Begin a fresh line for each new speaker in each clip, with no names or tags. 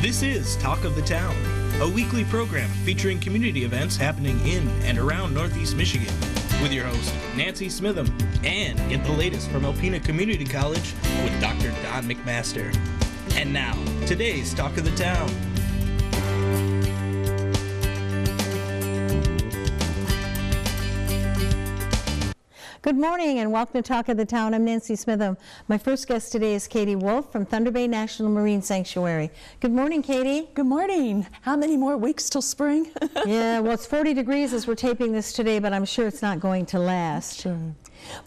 This is Talk of the Town, a weekly program featuring community events happening in and around Northeast Michigan, with your host, Nancy Smitham, and get the latest from Alpena Community College with Dr. Don McMaster. And now, today's Talk of the Town.
Good morning and welcome to Talk of the Town. I'm Nancy Smitham. My first guest today is Katie Wolf from Thunder Bay National Marine Sanctuary. Good morning, Katie.
Good morning. How many more weeks till spring?
Yeah, well, it's 40 degrees as we're taping this today, but I'm sure it's not going to last.
Sure.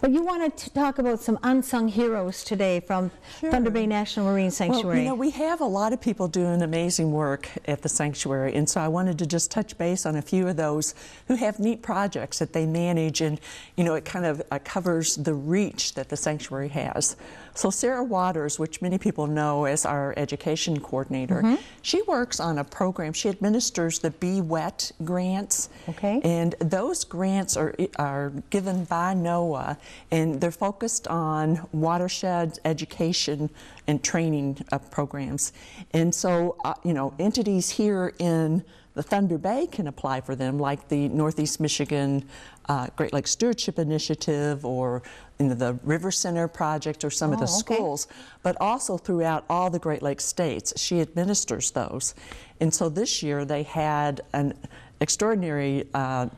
But you wanted to talk about some unsung heroes today from Thunder Bay National Marine Sanctuary.
Well, you know, we have a lot of people doing amazing work at the sanctuary, and so I wanted to just touch base on a few of those who have neat projects that they manage, and, you know, it kind of covers the reach that the sanctuary has. So Sarah Waters, which many people know as our education coordinator, she works on a program. She administers the Be Wet grants, and those grants are given by NOAA, and they're focused on watershed education and training programs. And so, you know, entities here in the Thunder Bay can apply for them, like the Northeast Michigan Great Lakes Stewardship Initiative, or the River Center project, or some of the schools, but also throughout all the Great Lakes states. She administers those. And so this year they had an extraordinary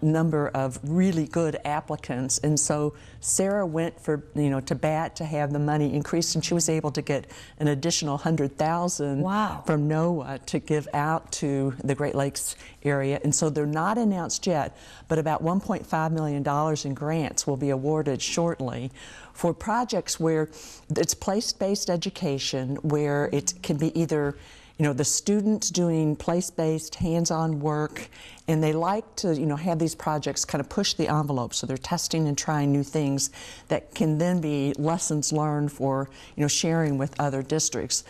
number of really good applicants, and so Sarah went for, you know, to bat to have the money increased, and she was able to get an additional $100,000 from NOAA to give out to the Great Lakes area. And so they're not announced yet, but about $1.5 million in grants will be awarded shortly for projects where it's place-based education, where it can be either, you know, the students doing place-based, hands-on work, and they like to, you know, have these projects kind of push the envelope, so they're testing and trying new things that can then be lessons learned for, you know, sharing with other districts.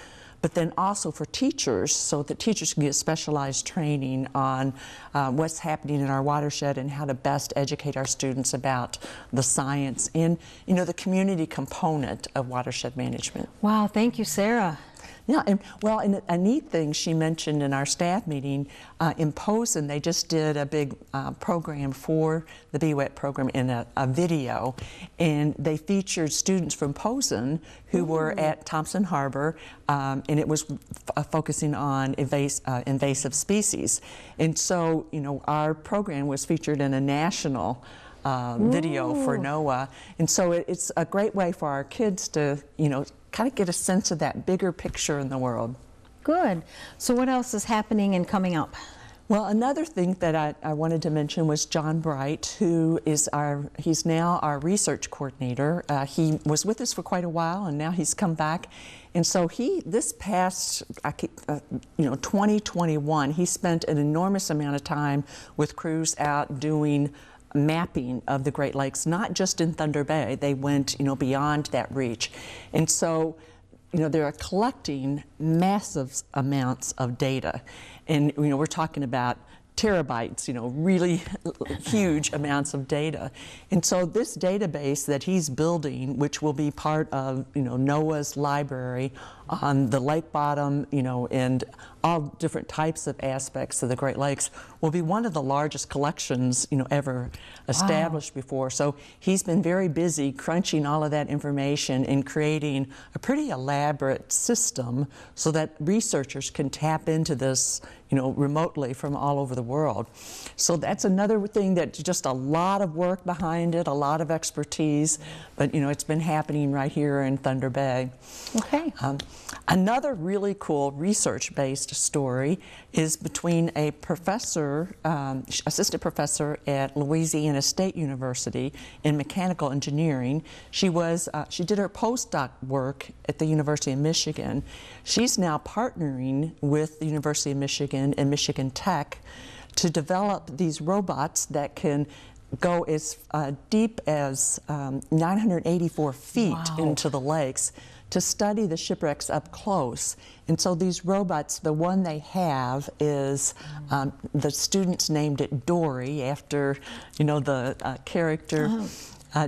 But then also for teachers, so that teachers can get specialized training on what's happening in our watershed and how to best educate our students about the science and, you know, the community component of watershed management.
Wow, thank you, Sarah.
Yeah, and well, and a neat thing she mentioned in our staff meeting, in Posen, they just did a big program for the BWET program in a video, and they featured students from Posen who were at Thompson Harbor, and it was focusing on invasive species. And so, you know, our program was featured in a national video for NOAA, and so it's a great way for our kids to, you know, kind of get a sense of that bigger picture in the world.
Good. So what else is happening and coming up?
Well, another thing that I wanted to mention was John Bright, who is he's now our research coordinator. He was with us for quite a while, and now he's come back. And so this past, 2021, he spent an enormous amount of time with crews out doing mapping of the Great Lakes, not just in Thunder Bay. They went, you know, beyond that reach. And so, you know, they're collecting massive amounts of data. And, you know, we're talking about terabytes, you know, really huge amounts of data. And so this database that he's building, which will be part of, you know, NOAA's library on the lake bottom, you know, and all different types of aspects of the Great Lakes, will be one of the largest collections, you know, ever established before. So he's been very busy crunching all of that information and creating a pretty elaborate system so that researchers can tap into this, you know, remotely from all over the world. So that's another thing that's just a lot of work behind it, a lot of expertise, but, you know, it's been happening right here in Thunder Bay.
Okay.
Another really cool research-based story is between a professor, assistant professor at Louisiana State University in mechanical engineering. She did her postdoc work at the University of Michigan. She's now partnering with the University of Michigan and Michigan Tech to develop these robots that can go as deep as 984 feet into the lakes to study the shipwrecks up close. And so these robots, the one they have is, the students named it Dory, after, you know, the character,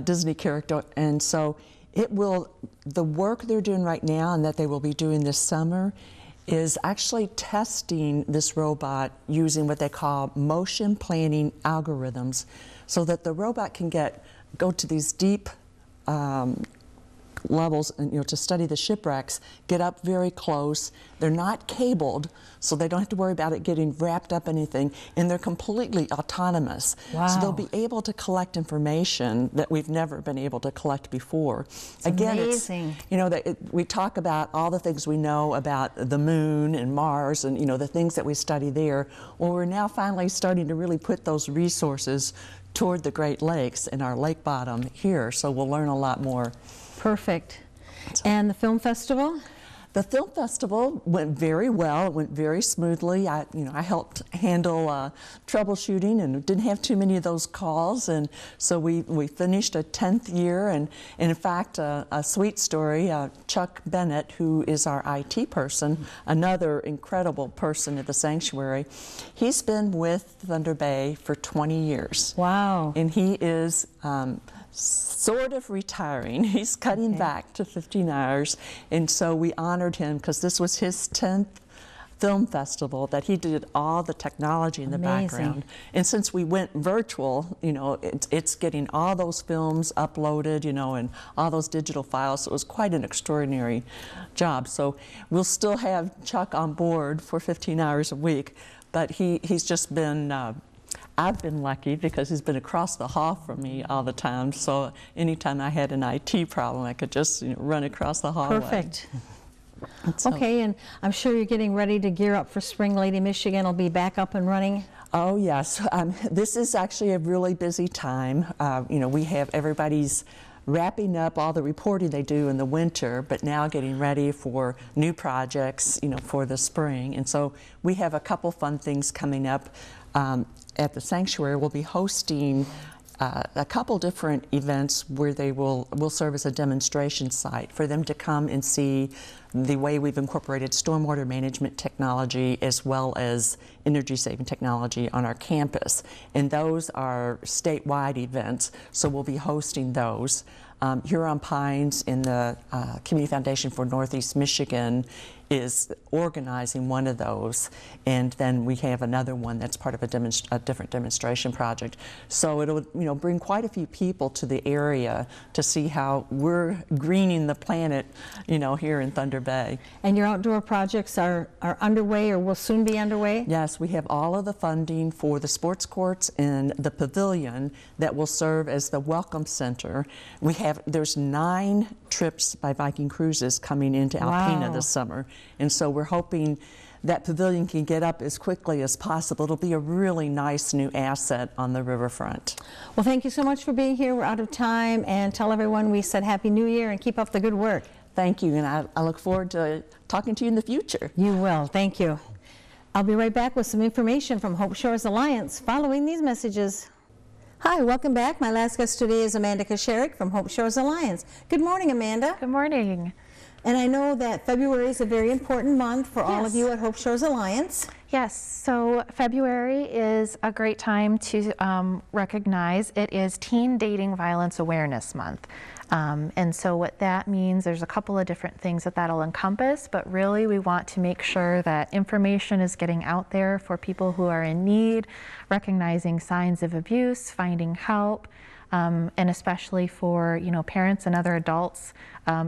Disney character. And so it will, the work they're doing right now and that they will be doing this summer is actually testing this robot using what they call motion planning algorithms, so that the robot can go to these deep levels, and, to study the shipwrecks, get up very close. They're not cabled, so they don't have to worry about it getting wrapped up in anything, and they're completely autonomous.
Wow.
So they'll be able to collect information that we've never been able to collect before.
It's
Again,
amazing.
we talk about all the things we know about the moon and Mars, and the things that we study there. Well, we're now finally starting to really put those resources toward the Great Lakes and our lake bottom here, so we'll learn a lot more.
Perfect. And the film festival?
The film festival went very well. It went very smoothly. I helped handle troubleshooting and didn't have too many of those calls, and so we finished a 10th year. And in fact, a sweet story. Chuck Bennett, who is our IT person, another incredible person at the sanctuary, he's been with Thunder Bay for 20 years.
Wow.
And he is sort of retiring. He's cutting back to 15 hours, and so we honored him because this was his 10th film festival that he did all the technology in the background. And since we went virtual, it's getting all those films uploaded, and all those digital files. So it was quite an extraordinary job. So we'll still have Chuck on board for 15 hours a week, but he's just been I've been lucky because he's been across the hall from me all the time. So anytime I had an IT problem, I could just run across the hallway.
Perfect. Okay, and I'm sure you're getting ready to gear up for spring. Lady Michigan will be back up and running.
Oh yes, this is actually a really busy time. We have everybody's wrapping up all the reporting they do in the winter, but now getting ready for new projects, for the spring. And so we have a couple fun things coming up. At the sanctuary, we'll be hosting a couple different events where they will serve as a demonstration site for them to come and see the way we've incorporated stormwater management technology as well as energy saving technology on our campus. And those are statewide events, so we'll be hosting those. Huron Pines and the Community Foundation for Northeast Michigan is organizing one of those, and then we have another one that's part of a different demonstration project. So it'll bring quite a few people to the area to see how we're greening the planet here in Thunder Bay.
And your outdoor projects are underway or will soon be underway?
Yes, we have all of the funding for the sports courts and the pavilion that will serve as the welcome center. There's 9 trips by Viking Cruises coming into Alpena this summer. And so we're hoping that pavilion can get up as quickly as possible. It'll be a really nice new asset on the riverfront.
Well, thank you so much for being here. We're out of time, and tell everyone we said Happy New Year and keep up the good work.
Thank you, and I look forward to talking to you in the future.
You will. Thank you. I'll be right back with some information from Hope Shores Alliance following these messages. Hi, welcome back. My last guest today is Amanda Kasherik from Hope Shores Alliance. Good morning, Amanda.
Good morning.
And I know that February is a very important month for all of you at Hope Shores Alliance.
Yes, so February is a great time to recognize it is Teen Dating Violence Awareness Month. And so what that means, there's a couple of different things that'll encompass, but really we want to make sure that information is getting out there for people who are in need, recognizing signs of abuse, finding help, and especially for parents and other adults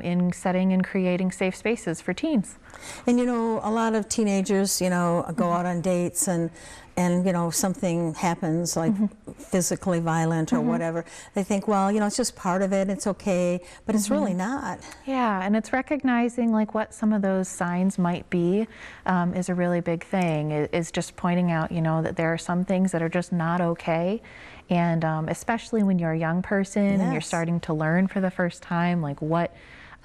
in setting and creating safe spaces for teens.
And a lot of teenagers go out on dates and something happens like physically violent or whatever. They think, well, it's just part of it, it's okay, but it's really not.
Yeah, and it's recognizing what some of those signs might be is a really big thing. Is just pointing out, that there are some things that are just not okay. And especially when you're a young person and you're starting to learn for the first time, what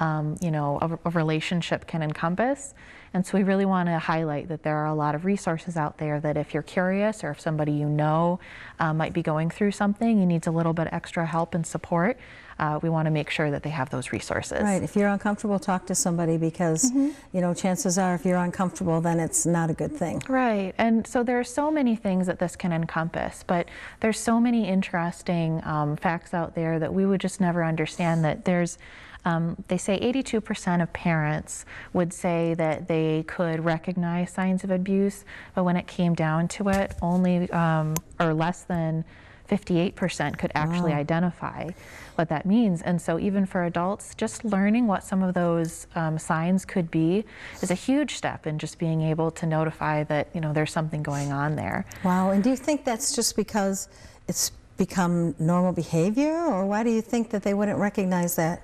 a relationship can encompass. And so we really want to highlight that there are a lot of resources out there that if you're curious or if somebody might be going through something and needs a little bit extra help and support, we want to make sure that they have those resources.
Right. If you're uncomfortable, talk to somebody because, chances are if you're uncomfortable, then it's not a good thing.
Right. And so there are so many things that this can encompass, but there's so many interesting facts out there that we would just never understand, that there's They say 82% of parents would say that they could recognize signs of abuse, but when it came down to it, only or less than 58% could actually identify what that means. And so even for adults, just learning what some of those signs could be is a huge step in just being able to notify that, you know, there's something going on there.
Wow, and do you think that's just because it's become normal behavior, or why do you think that they wouldn't recognize that?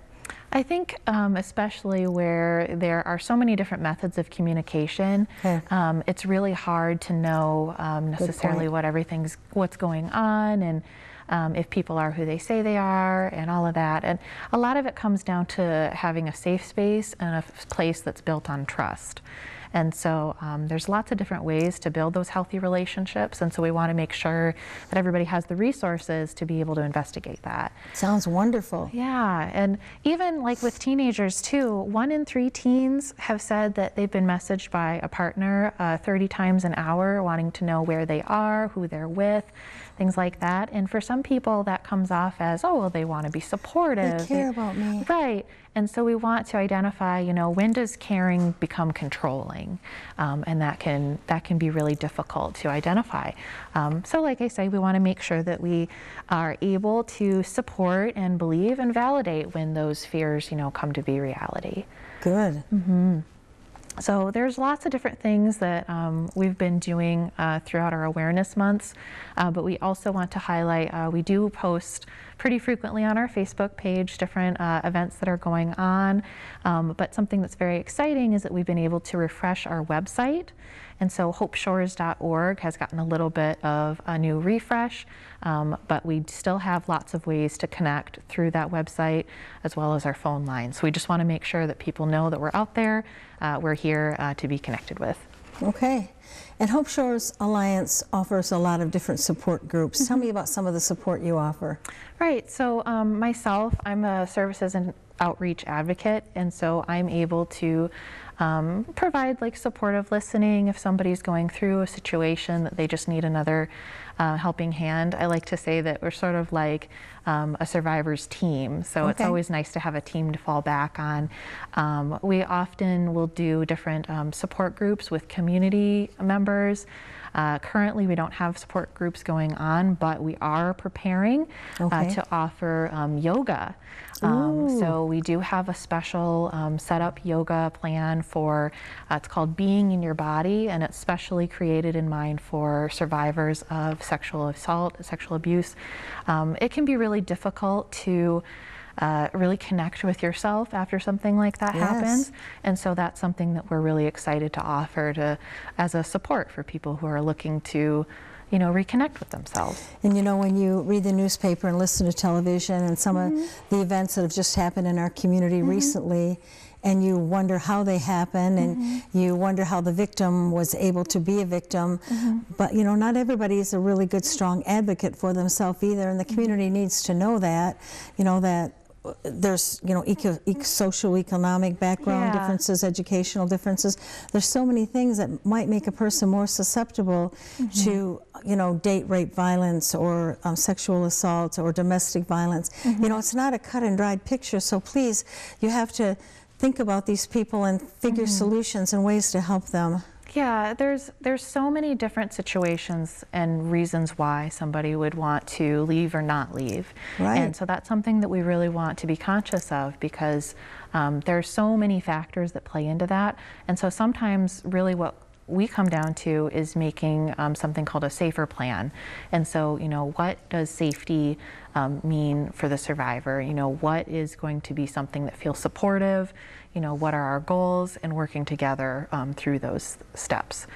I think especially where there are so many different methods of communication, it's really hard to know necessarily what's going on, and if people are who they say they are, and all of that. And a lot of it comes down to having a safe space and a place that's built on trust. And so there's lots of different ways to build those healthy relationships, and so we want to make sure that everybody has the resources to be able to investigate that.
Sounds wonderful.
Yeah, and even like with teenagers too, 1 in 3 teens have said that they've been messaged by a partner 30 times an hour wanting to know where they are, who they're with, things like that. And for some people that comes off as, oh, well, they want to be supportive.
They care about me.
Right. And so we want to identify, you know, when does caring become controlling? And that can be really difficult to identify. So like I say, we want to make sure that we are able to support and believe and validate when those fears, you know, come to be reality.
Good.
Mm-hmm. So there's lots of different things that we've been doing throughout our awareness months, but we also want to highlight, we do post pretty frequently on our Facebook page different events that are going on, but something that's very exciting is that we've been able to refresh our website. And so hopeshores.org has gotten a little bit of a new refresh, but we still have lots of ways to connect through that website as well as our phone line. So we just want to make sure that people know that we're out there, we're here to be connected with.
Okay. And Hope Shores Alliance offers a lot of different support groups. Mm-hmm. Tell me about some of the support you offer.
Right. So myself, I'm a services and outreach advocate, and so I'm able to provide like supportive listening if somebody's going through a situation that they just need another helping hand. I like to say that we're sort of like a survivor's team, so it's always nice to have a team to fall back on. We often will do different support groups with community members. Currently we don't have support groups going on, but we are preparing to offer yoga. So we do have a special set-up yoga plan for, it's called Being in Your Body, and it's specially created in mind for survivors of sexual assault, sexual abuse. It can be really difficult to really connect with yourself after something like that happens, and so that's something that we're really excited to offer as a support for people who are looking to, you know, reconnect with themselves. And
you know, when you read the newspaper and listen to television and some of the events that have just happened in our community recently, and you wonder how they happen, and you wonder how the victim was able to be a victim, but you know, not everybody is a really good, strong advocate for themselves either, and the community needs to know that, you know, that there's, you know, social, economic background differences, educational differences. There's so many things that might make a person more susceptible to, you know, date rape violence or sexual assault or domestic violence. You know, it's not a cut and dried picture, so please, you have to think about these people and figure solutions and ways to help them.
Yeah, there's so many different situations and reasons why somebody would want to leave or not leave. Right. And so that's something that we really want to be conscious of, because there's so many factors that play into that. And so sometimes really what we come down to is making something called a safer plan. And so, you know, what does safety mean for the survivor? You know, what is going to be something that feels supportive? You know, what are our goals, and working together through those steps.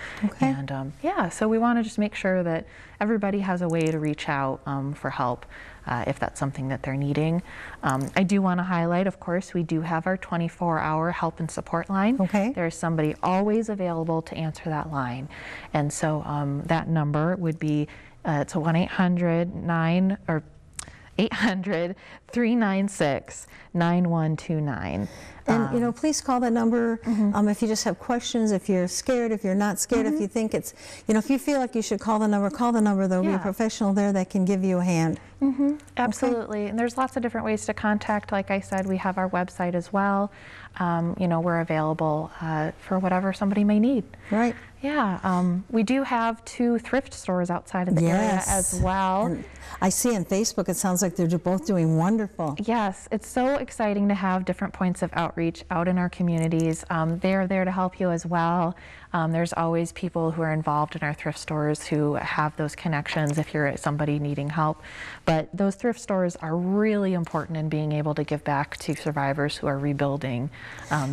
And yeah, so we want to just make sure that everybody has a way to reach out for help if that's something that they're needing. I do want to highlight, of course, we do have our 24-hour help and support line. There's somebody always available to answer that line. And so that number would be, it's a 800-396-9129.
And you know, please call that number if you just have questions, if you're scared, if you're not scared, if you think it's, you know, if you feel like you should call the number, there'll be a professional there that can give you a hand.
Absolutely. And there's lots of different ways to contact. Like I said, we have our website as well. You know, we're available for whatever somebody may need.
Right.
Yeah. We do have 2 thrift stores outside of the area as well.
And I see on Facebook, it sounds like they're both doing wonderful.
Yes, it's so exciting to have different points of outreach out in our communities. They're there to help you as well. There's always people who are involved in our thrift stores who have those connections if you're somebody needing help. But those thrift stores are really important in being able to give back to survivors who are rebuilding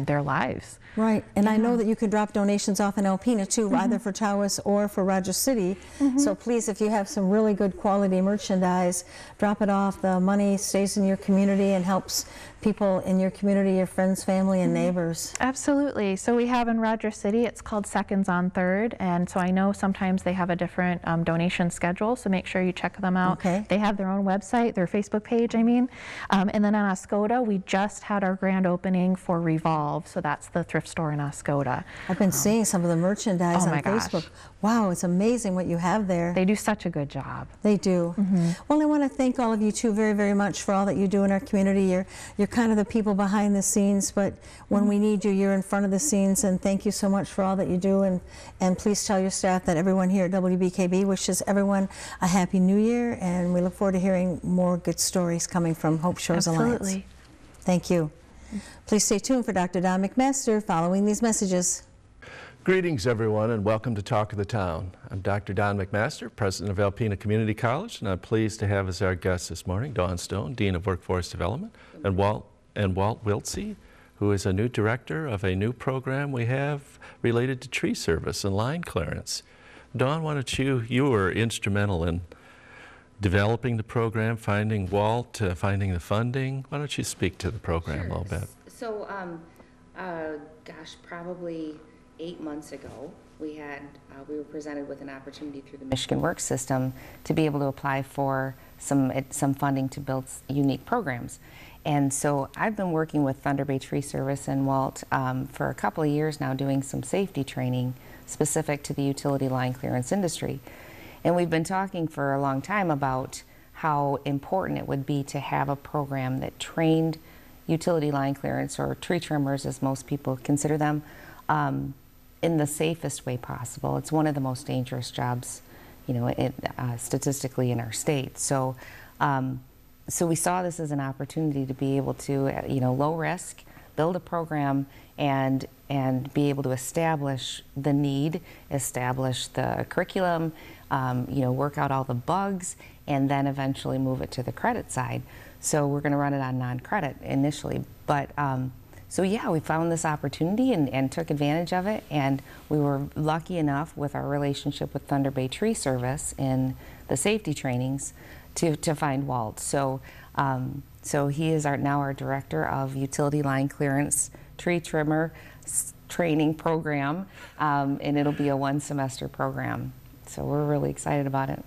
their lives.
Right, and I know that you can drop donations off in Alpena too, either for Tawas or for Rogers City. So please, if you have some really good quality merchandise, drop it off. The money stays in your community and helps people in your community, your friends, family, and neighbors.
Absolutely. So we have in Rogers City, it's called Seconds on Third, and so I know sometimes they have a different donation schedule, so make sure you check them out.
Okay.
They have their own website, their Facebook page, I mean. And then on Oscoda, we just had our grand opening for Revolve, so that's the thrift store in Oscoda.
I've been seeing some of the merchandise on Facebook.
Gosh.
Wow, it's amazing what you have there.
They do such a good job.
They do. Well, I want to thank all of you too very, very much for all that you do in our community. You're kind of the people behind the scenes, but when we need you, you're in front of the scenes, and thank you so much for all that you do. And please tell your staff that everyone here at WBKB wishes everyone a Happy New Year, and we look forward to hearing more good stories coming from Hope Shores Alliance.
Absolutely.
Thank you. Please stay tuned for Dr. Don McMaster following these messages.
Greetings, everyone, and welcome to Talk of the Town. I'm Dr. Don McMaster, president of Alpena Community College, and I'm pleased to have as our guest this morning Dawn Stone, Dean of Workforce Development, and Walt Wiltsey, who is a new director of a new program we have related to tree service and line clearance. Dawn, why don't you were instrumental in developing the program, finding Walt, finding the funding. Why don't you speak to the program a little bit?
So, gosh, probably 8 months ago, we were presented with an opportunity through the Michigan Work System to be able to apply for some funding to build unique programs. And so I've been working with Thunder Bay Tree Service and Walt for a couple of years now, doing some safety training specific to the utility line clearance industry. And we've been talking for a long time about how important it would be to have a program that trained utility line clearance, or tree trimmers as most people consider them, in the safest way possible. It's one of the most dangerous jobs, you know, statistically in our state. So, so we saw this as an opportunity to be able to, you know, low risk, build a program and be able to establish the need, establish the curriculum, you know, work out all the bugs, and then eventually move it to the credit side. So we're going to run it on non-credit initially, but so yeah, we found this opportunity and took advantage of it, and we were lucky enough with our relationship with Thunder Bay Tree Service in the safety trainings to find Walt. So so he is now our director of utility line clearance tree trimmer training program, and it'll be a 1-semester program. So we're really excited about it.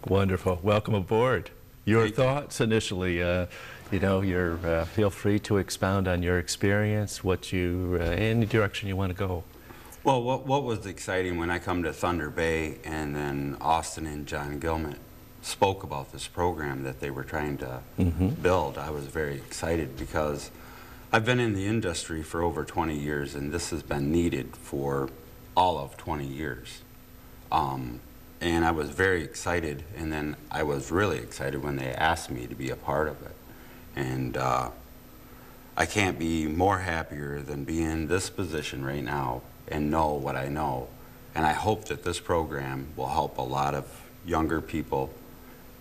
Wonderful. Welcome aboard. Your thoughts initially, you know, feel free to expound on your experience, what you, any direction you want to go.
Well, what was exciting when I come to Thunder Bay and then Austin and John Gilman spoke about this program that they were trying to build, I was very excited because I've been in the industry for over 20 years, and this has been needed for all of 20 years. And I was very excited, and then I was really excited when they asked me to be a part of it. And I can't be more happier than be in this position right now and know what I know. And I hope that this program will help a lot of younger people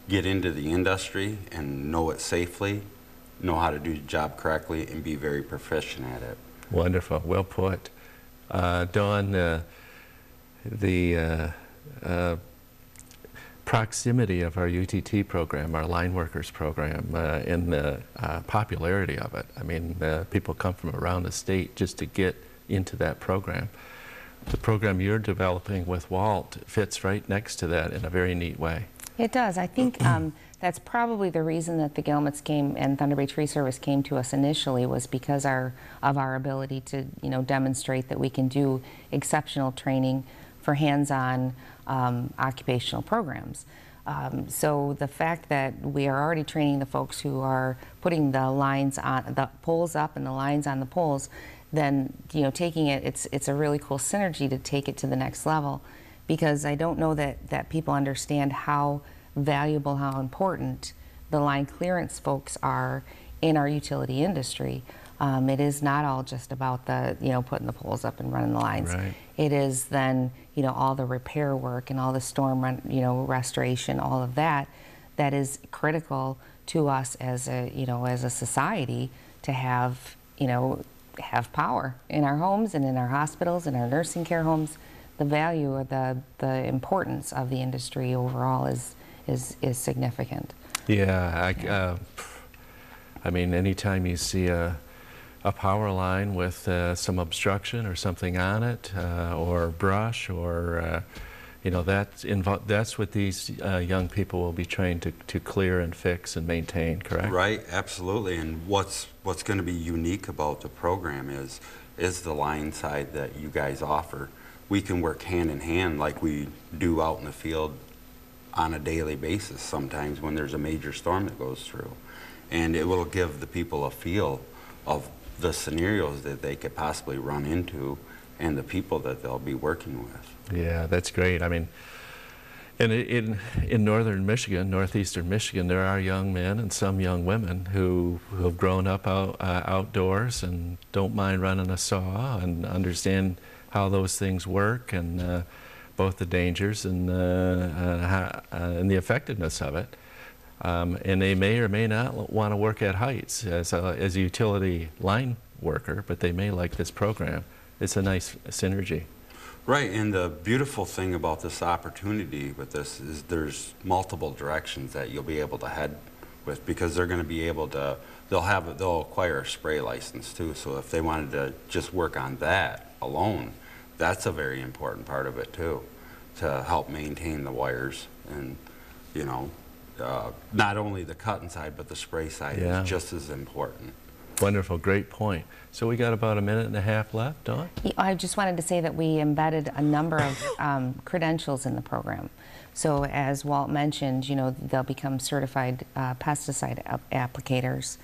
get into the industry and know it safely, know how to do the job correctly, and be very proficient at it.
Wonderful. Well put. Dawn, the proximity of our UTT program, our line workers program, and the popularity of it. I mean, people come from around the state just to get into that program. The program you're developing with Walt fits right next to that in a very neat way.
It does. I think that's probably the reason that the Gilmets came and Thunder Bay Tree Service came to us initially, was because of our ability to, you know, demonstrate that we can do exceptional training for hands-on occupational programs. So the fact that we are already training the folks who are putting the lines on the poles up and the lines on the poles, then taking it's a really cool synergy to take it to the next level, because I don't know that people understand how valuable, how important the line clearance folks are in our utility industry. It is not all just about the putting the poles up and running the lines.
Right.
It is then all the repair work and all the storm restoration, all of that is critical to us as a society to have have power in our homes and in our hospitals and our nursing care homes. The value or the importance of the industry overall is significant.
Yeah, I mean, anytime you see a power line with some obstruction or something on it, or brush, or that's what these young people will be trained to clear and fix and maintain. Correct?
Right, absolutely. And what's going to be unique about the program is the line side that you guys offer. We can work hand in hand like we do out in the field on a daily basis sometimes when there's a major storm that goes through. And it will give the people a feel of the scenarios that they could possibly run into and the people that they'll be working with.
Yeah, that's great. I mean, and in northern Michigan, northeastern Michigan, there are young men and some young women who have grown up outdoors and don't mind running a saw and understand how those things work, and both the dangers and the effectiveness of it. And they may or may not want to work at heights as a utility line worker, but they may like this program. It's a nice synergy.
Right, and the beautiful thing about this opportunity with this is there's multiple directions that you'll be able to head with, because they're going to be able to, they'll acquire a spray license too, so if they wanted to just work on that alone, that's a very important part of it too, to help maintain the wires. And not only the cutting side, but the spray side is just as important.
Wonderful, great point. So we got about a minute and a half left, Dawn?
I just wanted to say that we embedded a number of credentials in the program. So as Walt mentioned, they'll become certified pesticide applicators.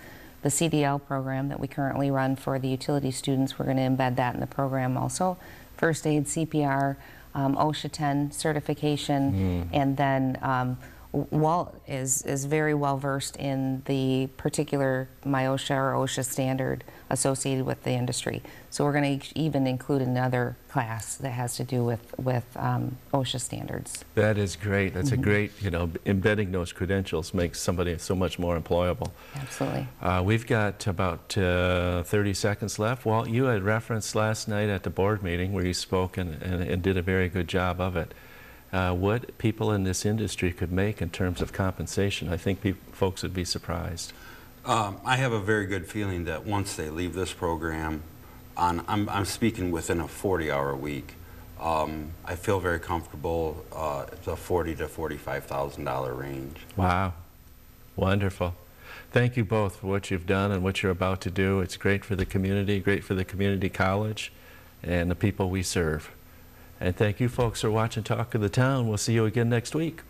The CDL program that we currently run for the utility students, we're going to embed that in the program also. First aid, CPR, OSHA 10 certification, and then Walt is very well versed in the particular MIOSHA or OSHA standard associated with the industry. So we're going to even include another class that has to do with OSHA standards.
That is great. That's a great, embedding those credentials makes somebody so much more employable.
Absolutely.
We've got about 30 seconds left. Walt, you had referenced last night at the board meeting where you spoke and did a very good job of it. What people in this industry could make in terms of compensation. I think folks would be surprised.
I have a very good feeling that once they leave this program, I'm speaking within a 40-hour week, I feel very comfortable the $40,000 to $45,000 range.
Wow, wonderful. Thank you both for what you've done and what you're about to do. It's great for the community, great for the community college and the people we serve. And thank you folks for watching Talk of the Town. We'll see you again next week.